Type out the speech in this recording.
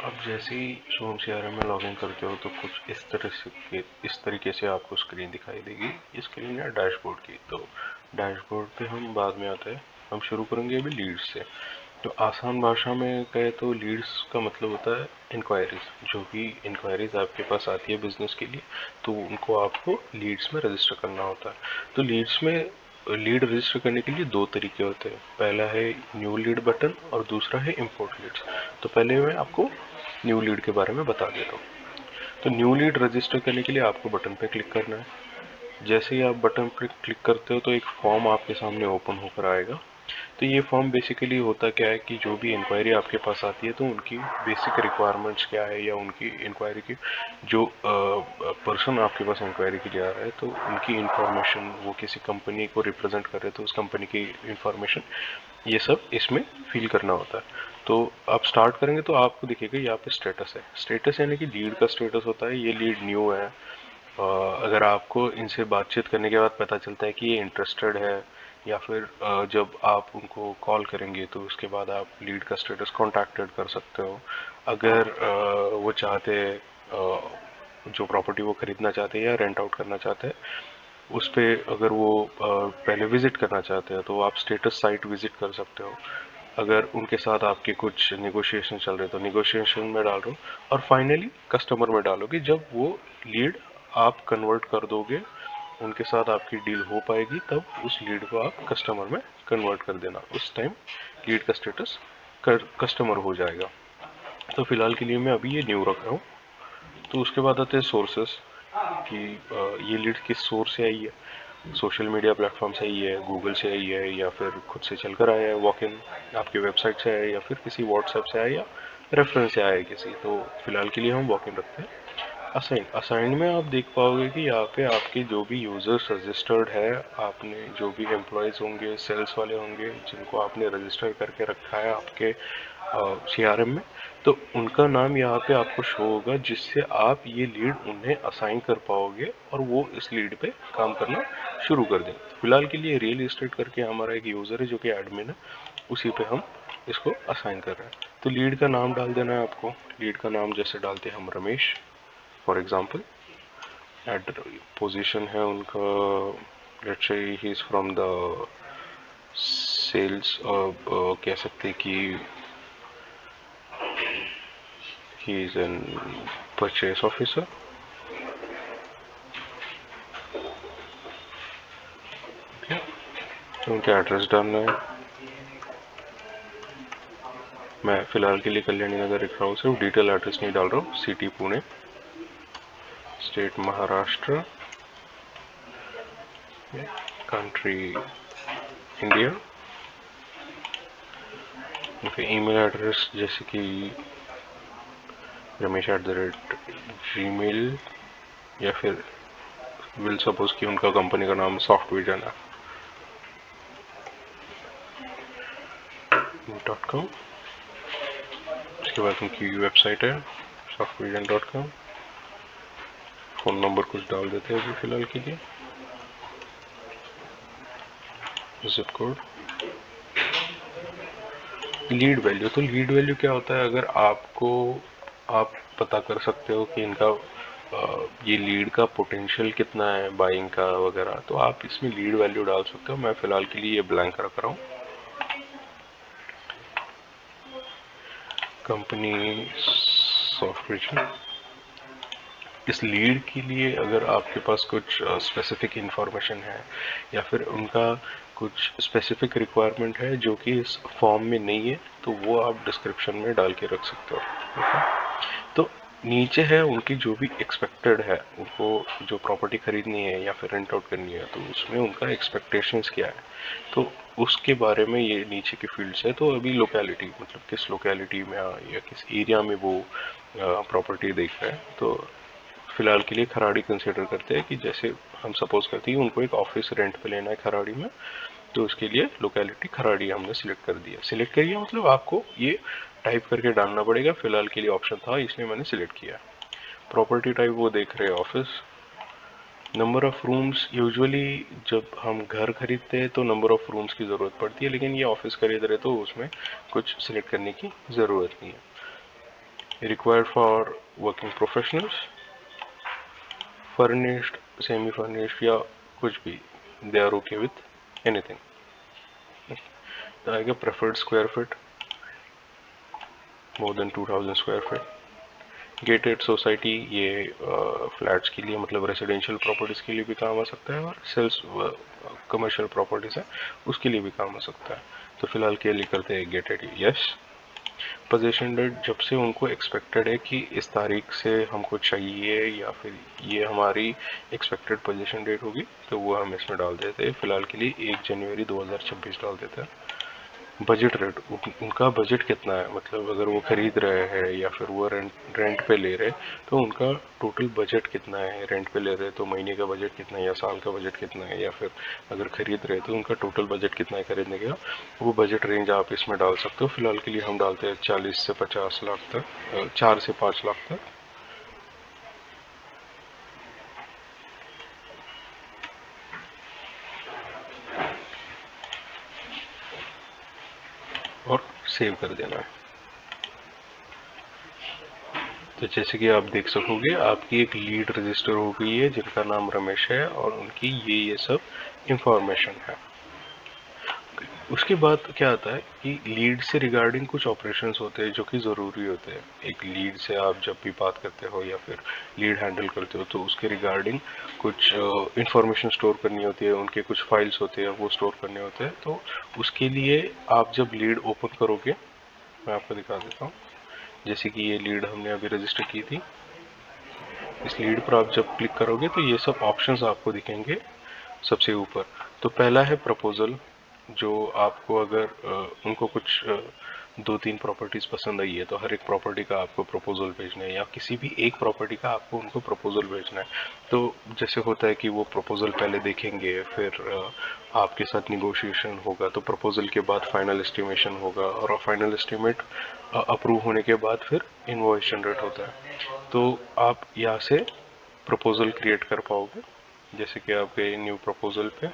अब जैसे ही सोम सीआरएम में लॉगिन करते हो तो कुछ इस तरीके से आपको स्क्रीन दिखाई देगी। ये स्क्रीन है डैशबोर्ड की। तो डैशबोर्ड पे हम बाद में आते हैं। हम शुरू करेंगे अभी लीड्स से। तो आसान भाषा में कहे तो लीड्स का मतलब होता है इंक्वायरीज। जो भी इंक्वायरीज आपके पास आती है बिजनेस के लिए, तो उनको आपको लीड्स में रजिस्टर करना होता है। तो लीड्स में लीड रजिस्टर करने के लिए दो तरीके होते हैं। पहला है न्यू लीड बटन और दूसरा है इंपोर्ट लीड्स। तो पहले मैं आपको न्यू लीड के बारे में बता देता हूँ। तो न्यू लीड रजिस्टर करने के लिए आपको बटन पे क्लिक करना है। जैसे ही आप बटन पर क्लिक करते हो तो एक फॉर्म आपके सामने ओपन होकर आएगा। तो ये फॉर्म बेसिकली होता क्या है कि जो भी इंक्वायरी आपके पास आती है तो उनकी बेसिक रिक्वायरमेंट्स क्या है, या उनकी इंक्वायरी की जो पर्सन आपके पास इंक्वायरी के लिए आ रहा है तो उनकी इंफॉर्मेशन, वो किसी कंपनी को रिप्रेजेंट कर रहे हैं तो उस कंपनी की इंफॉर्मेशन, ये सब इसमें फिल करना होता है। तो आप स्टार्ट करेंगे तो आपको दिखेगा यहाँ पे स्टेटस है। स्टेटस यानी कि लीड का स्टेटस होता है। ये लीड न्यू है। अगर आपको इनसे बातचीत करने के बाद पता चलता है कि ये इंटरेस्टेड है, या फिर जब आप उनको कॉल करेंगे तो उसके बाद आप लीड का स्टेटस कॉन्टैक्टेड कर सकते हो। अगर वो चाहते हैं, जो प्रॉपर्टी वो खरीदना चाहते हैं या रेंट आउट करना चाहते हैं, उस पर अगर वो पहले विजिट करना चाहते हैं तो आप स्टेटस साइट विजिट कर सकते हो। अगर उनके साथ आपके कुछ निगोशिएशन चल रहे तो निगोशिएशन में डाल दो। और फाइनली कस्टमर में डालोगे जब वो लीड आप कन्वर्ट कर दोगे, उनके साथ आपकी डील हो पाएगी, तब उस लीड को आप कस्टमर में कन्वर्ट कर देना। उस टाइम लीड का स्टेटस कस्टमर हो जाएगा। तो फिलहाल के लिए मैं अभी ये न्यू रख रहा हूँ। तो उसके बाद आते हैं सोर्सेस कि ये लीड किस सोर्स से आई है। सोशल मीडिया प्लेटफॉर्म से आई है, गूगल से आई है, या फिर खुद से चलकर आया है, वॉक इन आपकी वेबसाइट से आया है, या फिर किसी व्हाट्सएप से आया, या रेफरेंस से आया है किसी। तो फिलहाल के लिए हम वॉक इन रखते हैं। असाइन असाइन में आप देख पाओगे कि यहाँ पे आपके जो भी यूजर्स रजिस्टर्ड है, आपने जो भी एम्प्लॉयज होंगे, सेल्स वाले होंगे जिनको आपने रजिस्टर करके रखा है आपके सीआरएम में, तो उनका नाम यहाँ पे आपको शो होगा, जिससे आप ये लीड उन्हें असाइन कर पाओगे और वो इस लीड पे काम करना शुरू कर दें। फिलहाल के लिए रियल एस्टेट करके हमारा एक यूजर है जो कि एडमिन है, उसी पे हम इसको असाइन कर रहे हैं। तो लीड का नाम डाल देना है आपको। लीड का नाम जैसे डालते हैं हम Ramesh for example. At position है उनका, let's say he is from the sales, कह सकते हैं कि he is an purchase officer. तो उनका एड्रेस डालना है। मैं फिलहाल के लिए कल्याणी नगर लिख रहा हूँ, सिर्फ डिटेल एड्रेस नहीं डाल रहा हूँ। City Pune, state Maharashtra, country India. फिर ईमेल एड्रेस जैसे कि ramesh@gmail, या फिर विल सपोज कि उनका कंपनी का नाम सॉफ्टविजन है .com। उसके बाद उनकी वेबसाइट है softvision.com। फ़ोन नंबर कुछ डाल देते हैं अभी फ़िलहाल के लिए। Zip code, lead value. तो लीड वैल्यू क्या होता है, अगर आपको आप पता कर सकते हो कि इनका ये लीड का पोटेंशियल कितना है बाइंग का वगैरह, तो आप इसमें लीड वैल्यू डाल सकते हो। मैं फ़िलहाल के लिए ये ब्लैंक रख रहा हूँ। कंपनी सॉफ्टविजन। इस लीड के लिए अगर आपके पास कुछ स्पेसिफिक इंफॉर्मेशन है, या फिर उनका कुछ स्पेसिफिक रिक्वायरमेंट है जो कि इस फॉर्म में नहीं है, तो वो आप डिस्क्रिप्शन में डाल के रख सकते हो। तो नीचे है उनकी जो भी एक्सपेक्टेड है, उनको जो प्रॉपर्टी खरीदनी है या फिर रेंट आउट करनी है, तो उसमें उनका एक्सपेक्टेशंस क्या है, तो उसके बारे में ये नीचे की फील्ड्स है। तो अभी लोकेलिटी, मतलब किस लोकेलिटी में या किस एरिया में वो प्रॉपर्टी देख रहे हैं। तो फिलहाल के लिए खराड़ी कंसिडर करते हैं कि जैसे हम सपोज करते हैं उनको एक ऑफिस रेंट पे लेना है खराड़ी में, तो उसके लिए लोकेलिटी खराड़ी हमने सिलेक्ट कर दिया। सिलेक्ट करिए मतलब आपको ये टाइप करके डालना पड़ेगा। फिलहाल के लिए ऑप्शन था इसलिए मैंने सिलेक्ट किया। प्रॉपर्टी टाइप वो देख रहे हैं office. Number of rooms, usually जब हम घर खरीदते हैं तो नंबर ऑफ रूम्स की ज़रूरत पड़ती है, लेकिन ये ऑफिस खरीद रहे तो उसमें कुछ सिलेक्ट करने की ज़रूरत नहीं है। Required for working professionals, furnished, semi furnished या कुछ भी, they are okay with anything. तो आएगा preferred square feet, more than 2000 square feet. Gated society, ये फ्लैट्स के लिए मतलब रेजिडेंशियल प्रॉपर्टीज के लिए भी काम आ सकता है, और सेल्स कमर्शियल प्रॉपर्टीज है उसके लिए भी काम आ सकता है। तो फिलहाल के लिए करते हैं गेटेड यस। पोजीशन डेट, जब से उनको एक्सपेक्टेड है कि इस तारीख से हमको चाहिए या फिर ये हमारी एक्सपेक्टेड पोजीशन डेट होगी, तो वो हम इसमें डाल देते हैं। फिलहाल के लिए 1 जनवरी 2026 डाल देते हैं। बजट रेट, उनका बजट कितना है, मतलब अगर वो खरीद रहे हैं या फिर वो रेंट पे ले रहे, तो उनका टोटल बजट कितना है। रेंट पे ले रहे तो महीने का बजट कितना है या साल का बजट कितना है, या फिर अगर खरीद रहे तो उनका टोटल बजट कितना है खरीदने का, वो बजट रेंज आप इसमें डाल सकते हो। फिलहाल के लिए हम डालते हैं 40 से 50 लाख तक, 4 से 5 लाख तक। और सेव कर देना है। तो जैसे कि आप देख सकोगे, आपकी एक लीड रजिस्टर हो गई है जिनका नाम रमेश है, और उनकी ये सब इंफॉर्मेशन है। उसके बाद क्या आता है कि लीड से रिगार्डिंग कुछ ऑपरेशंस होते हैं जो कि ज़रूरी होते हैं। एक लीड से आप जब भी बात करते हो या फिर लीड हैंडल करते हो, तो उसके रिगार्डिंग कुछ इंफॉर्मेशन स्टोर करनी होती है, उनके कुछ फाइल्स होते हैं वो स्टोर करने होते हैं। तो उसके लिए आप जब लीड ओपन करोगे, मैं आपको दिखा देता हूँ। जैसे कि ये लीड हमने अभी रजिस्टर की थी, इस लीड पर आप जब क्लिक करोगे तो ये सब ऑप्शंस आपको दिखेंगे सबसे ऊपर। तो पहला है प्रपोजल, जो आपको अगर उनको कुछ 2-3 प्रॉपर्टीज पसंद आई है, तो हर एक प्रॉपर्टी का आपको प्रपोजल भेजना है, या किसी भी एक प्रॉपर्टी का आपको उनको प्रपोजल भेजना है। तो जैसे होता है कि वो प्रपोजल पहले देखेंगे, फिर आपके साथ निगोशिएशन होगा, तो प्रपोजल के बाद फाइनल एस्टिमेशन होगा, और फाइनल एस्टिमेट अप्रूव होने के बाद फिर इनवॉइस जनरेट होता है। तो आप यहाँ से प्रपोजल क्रिएट कर पाओगे। जैसे कि आप गए न्यू प्रपोजल पे,